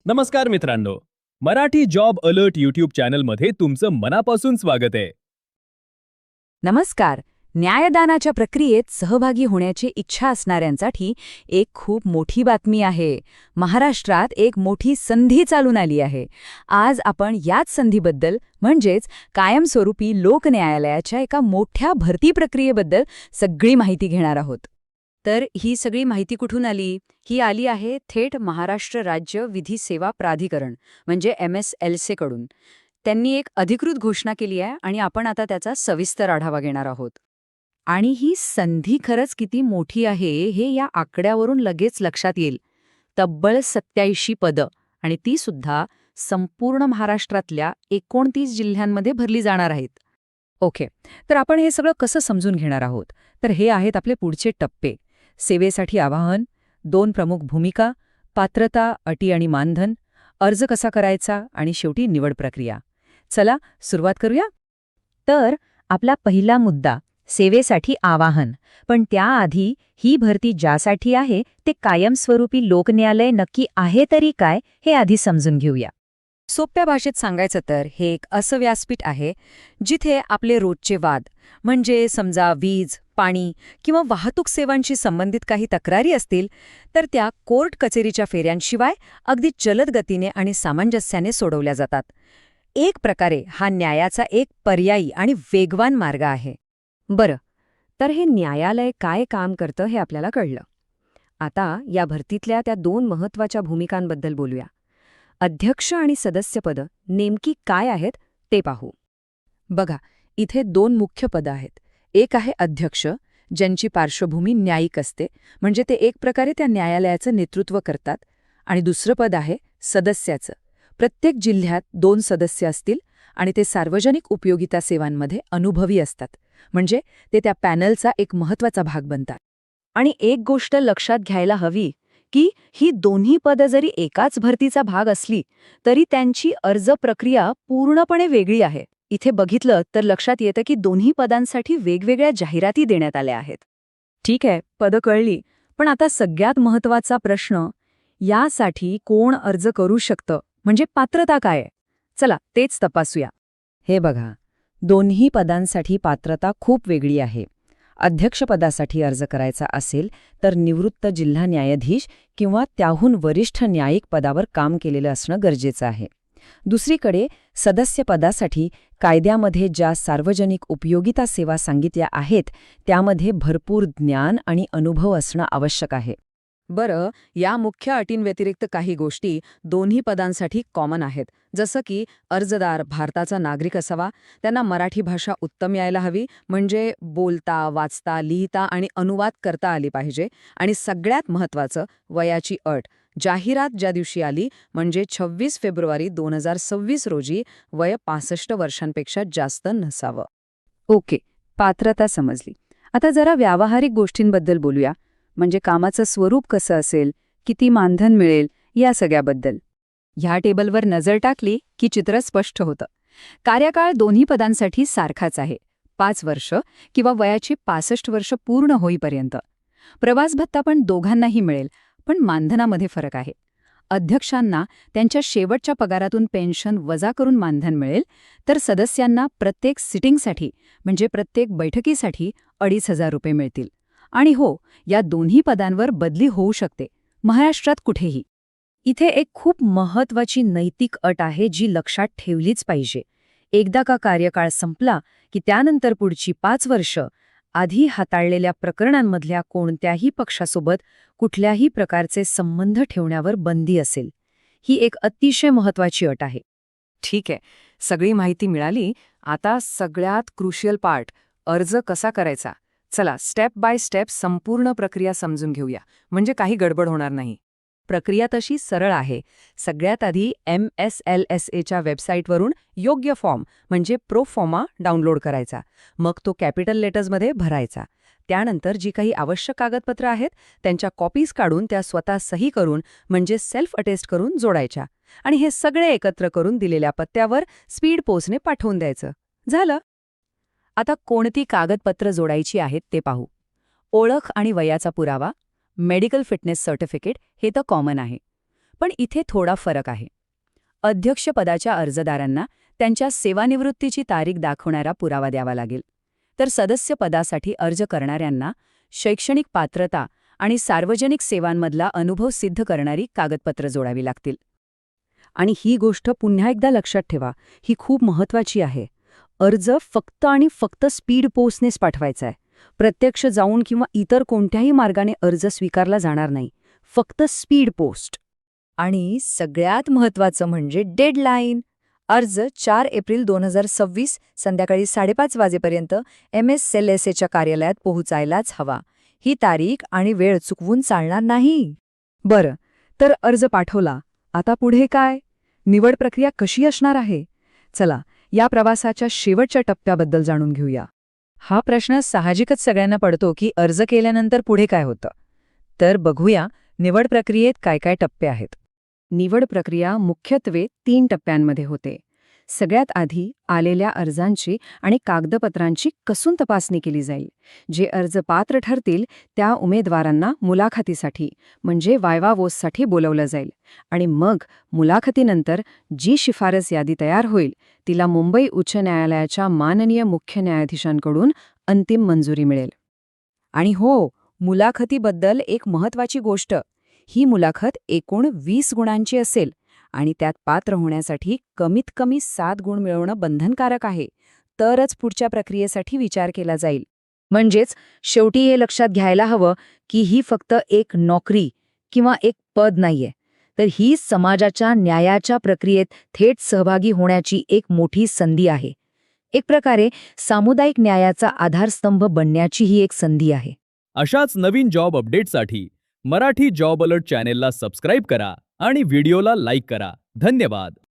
नमस्कार मित्रांनो, Marathi job alert YouTube चॅनलमध्ये तुमचं मनापासून स्वागत आहे. नमस्कार. न्यायदानाच्या प्रक्रियेत सहभागी होण्याची इच्छा असणाऱ्यांसाठी एक खूप मोठी बातमी आहे. महाराष्ट्रात एक मोठी संधी चालून आली आहे. आज आपण याच संधीबद्दल म्हणजेच कायमस्वरूपी लोक न्यायालयाच्या एका मोठ्या भरती प्रक्रियेबद्दल सगळी माहिती घेणार आहोत. तर ही सगळी माहिती कुठून आली? ही आली आहे थेट महाराष्ट्र राज्य विधी सेवा प्राधिकरण म्हणजे MSLC कडून. त्यांनी एक अधिकृत घोषणा केली आहे आणि आपण आता त्याचा सविस्तर आढावा घेणार आहोत. आणि ही संधी खरंच किती मोठी आहे हे या आकड्यावरून लगेच लक्षात येईल. तब्बल 87 पदं आणि ती सुद्धा संपूर्ण महाराष्ट्रातल्या 29 जिल्ह्यांमध्ये भरली जाणार आहेत. ओके, तर आपण हे सगळं कसं समजून घेणार आहोत? तर हे आहेत आपले पुढचे टप्पे. सेवेसाठी आवाहन, 2 प्रमुख भूमिका, पात्रता, अटी आणि मानधन, अर्ज कसा करायचा आणि शेवटी निवड प्रक्रिया. चला सुरुवात करूया. तर आपला पहिला मुद्दा सेवेसाठी आवाहन. पण त्याआधी ही भरती ज्यासाठी आहे ते कायमस्वरूपी लोकन्यायालय नक्की आहे तरी काय हे आधी समजून घेऊया. सोप्या भाषेत सांगायचं तर हे एक असं व्यासपीठ आहे जिथे आपले रोजचे वाद म्हणजे समजा वीज, पाणी किंवा वाहतूक सेवांशी संबंधित काही तक्रारी असतील तर त्या कोर्ट कचेरीच्या फेऱ्यांशिवाय अगदी जलद गतीने आणि सामंजस्याने सोडवल्या जातात. एक प्रकारे हा न्यायाचा एक पर्यायी आणि वेगवान मार्ग आहे. बरं, तर हे न्यायालय काय काम करतं हे आपल्याला कळलं. आता या भरतीतल्या त्या 2 महत्त्वाच्या भूमिकांबद्दल बोलूया. अध्यक्ष आणि सदस्यपदं नेमकी काय आहेत ते पाहू. बघा, इथे 2 मुख्य पदं आहेत. एक आहे अध्यक्ष, ज्यांची पार्श्वभूमी न्यायिक असते, म्हणजे ते एक प्रकारे त्या न्यायालयाचं नेतृत्व करतात. आणि दुसरं पद आहे सदस्याचं. प्रत्येक जिल्ह्यात 2 सदस्य असतील आणि ते सार्वजनिक उपयोगिता सेवांमध्ये अनुभवी असतात, म्हणजे ते त्या पॅनलचा एक महत्त्वाचा भाग बनतात. आणि एक गोष्ट लक्षात घ्यायला हवी की ही दोन्ही पदं जरी एकाच भरतीचा भाग असली तरी त्यांची अर्ज प्रक्रिया पूर्णपणे वेगळी आहे. इथे बघितलं तर लक्षात येतं की दोन्ही पदांसाठी वेगवेगळ्या जाहिराती देण्यात आल्या आहेत. ठीक आहे, पदं कळली, पण आता सगळ्यात महत्त्वाचा प्रश्न, यासाठी कोण अर्ज करू शकतं, म्हणजे पात्रता काय आहे? चला तेच तपासूया. हे बघा, दोन्ही पदांसाठी पात्रता खूप वेगळी आहे. अध्यक्षपदासाठी अर्ज करायचा असेल तर निवृत्त जिल्हा न्यायाधीश किंवा त्याहून वरिष्ठ न्यायिक पदावर काम केलेलं असणं गरजेचं आहे. दुसरीकडे सदस्यपदासाठी कायद्यामध्ये ज्या सार्वजनिक उपयोगिता सेवा सांगितल्या आहेत त्यामध्ये भरपूर ज्ञान आणि अनुभव असणं आवश्यक आहे. बरं, या मुख्य अटींव्यतिरिक्त काही गोष्टी दोन्ही पदांसाठी कॉमन आहेत, जसं की अर्जदार भारताचा नागरिक असावा, त्यांना मराठी भाषा उत्तम यायला हवी, म्हणजे बोलता, वाचता, लिहिता आणि अनुवाद करता आली पाहिजे, आणि सगळ्यात महत्त्वाचं वयाची अट. जाहिरात ज्या दिवशी आली म्हणजे 26 फेब्रुवारी 2026 रोजी वय 65 वर्षांपेक्षा जास्त नसावं. ओके, पात्रता समजली. आता जरा व्यावहारिक गोष्टींबद्दल बोलूया, म्हणजे कामाचं स्वरूप कसं असेल, किती मानधन मिळेल, या सगळ्याबद्दल. ह्या टेबलवर नजर टाकली की चित्र स्पष्ट होतं. कार्यकाळ दोन्ही पदांसाठी सारखाच आहे, 5 वर्ष किंवा वयाची 65 वर्ष पूर्ण होईपर्यंत. प्रवास भत्ता पण दोघांनाही मिळेल, पण मानधनामध्ये फरक आहे. अध्यक्षांना त्यांच्या शेवटच्या पगारातून पेन्शन वजा करून मानधन मिळेल, तर सदस्यांना प्रत्येक सिटिंगसाठी म्हणजे प्रत्येक बैठकीसाठी 2,500 रुपये मिळतील. आणि हो, या दोन्ही पदांवर बदली होऊ शकते, महाराष्ट्रात कुठेही. इथे एक खूप महत्त्वाची नैतिक अट आहे जी लक्षात ठेवलीच पाहिजे. एकदा का कार्यकाळ संपला की त्यानंतर पुढची 5 वर्ष आधी हाताळलेल्या प्रकरणांमधल्या कोणत्याही पक्षासोबत कुठल्याही प्रकारचे संबंध ठेवण्यावर बंदी असेल. ही एक अतिशय महत्त्वाची अट आहे. ठीक आहे, सगळी माहिती मिळाली. आता सगळ्यात क्रुशियल पार्ट, अर्ज कसा करायचा. चला स्टेप बाय स्टेप संपूर्ण प्रक्रिया समजून घेऊया, म्हणजे काही गडबड होणार नाही. प्रक्रिया तशी सरळ आहे. सगळ्यात आधी MSLSAच्या वेबसाईटवरून योग्य फॉर्म म्हणजे प्रोफॉर्मा डाउनलोड करायचा. मग तो कॅपिटल लेटर्समध्ये भरायचा. त्यानंतर जी काही आवश्यक कागदपत्रं आहेत त्यांच्या कॉपीज काढून त्या स्वतः सही करून म्हणजे सेल्फ अटेस्ट करून जोडायच्या. आणि हे सगळे एकत्र करून दिलेल्या पत्त्यावर स्पीड पोस्टने पाठवून द्यायचं. झालं. आता कोणती कागदपत्र जोडायची आहेत ते पाहू. ओळख आणि वयाचा पुरावा, मेडिकल फिटनेस सर्टिफिकेट हे तर कॉमन आहे. पण इथे थोडा फरक आहे. अध्यक्षपदाच्या अर्जदारांना त्यांच्या सेवानिवृत्तीची तारीख दाखवणारा पुरावा द्यावा लागेल, तर सदस्यपदासाठी अर्ज करणाऱ्यांना शैक्षणिक पात्रता आणि सार्वजनिक सेवांमधला अनुभव सिद्ध करणारी कागदपत्र जोडावी लागतील. आणि ही गोष्ट पुन्हा एकदा लक्षात ठेवा, ही खूप महत्त्वाची आहे. अर्ज फक्त आणि फक्त स्पीड पोस्टनेच पाठवायचा आहे. प्रत्यक्ष जाऊन किंवा इतर कोणत्याही मार्गाने अर्ज स्वीकारला जाणार नाही. फक्त स्पीड पोस्ट. आणि सगळ्यात महत्त्वाचं म्हणजे डेडलाईन. अर्ज 4 एप्रिल 2026 संध्याकाळी 5:30 वाजेपर्यंत MSLSAच्या कार्यालयात पोहोचायलाच हवा. ही तारीख आणि वेळ चुकवून चालणार नाही. बरं, तर अर्ज पाठवला. आता पुढे काय? निवड प्रक्रिया कशी असणार आहे? चला, या प्रवासाच्या शेवटच्या टप्प्याबद्दल जाणून घेऊया. हा प्रश्न साहजिकच सगळ्यांना पडतो की अर्ज केल्यानंतर पुढे काय होतं? तर बघूया निवड प्रक्रियेत काय काय टप्पे आहेत. निवड प्रक्रिया मुख्यत्वे 3 टप्प्यांमध्ये होते. सगळ्यात आधी आलेल्या अर्जांची आणि कागदपत्रांची कसून तपासणी केली जाईल. जे अर्ज पात्र ठरतील त्या उमेदवारांना मुलाखतीसाठी म्हणजे वायवा वोससाठी बोलवलं जाईल. आणि मग मुलाखतीनंतर जी शिफारस यादी तयार होईल तिला मुंबई उच्च न्यायालयाच्या माननीय मुख्य न्यायाधीशांकडून अंतिम मंजुरी मिळेल. आणि हो, मुलाखतीबद्दल एक महत्त्वाची गोष्ट. ही मुलाखत एकूण 20 गुणांची असेल आणि त्यात पात्र होण्यासाठी कमीत कमी 7 गुण मिळवणं बंधनकारक आहे. तरच पुढच्या प्रक्रियेसाठी विचार केला जाईल. म्हणजेच शेवटी हे लक्षात घ्यायला हवं की ही फक्त एक नोकरी किंवा एक पद नाहीये, तर ही समाजाच्या न्यायाच्या प्रक्रियेत थेट सहभागी होण्याची एक मोठी संधी आहे. एक प्रकारे सामुदायिक न्यायाचा आधारस्तंभ बनण्याची ही एक संधी आहे. अशाच नवीन जॉब अपडेटसाठी मराठी जॉब अलर्ट चॅनेलला सबस्क्राईब करा आणि व्हिडिओला लाईक करा. धन्यवाद.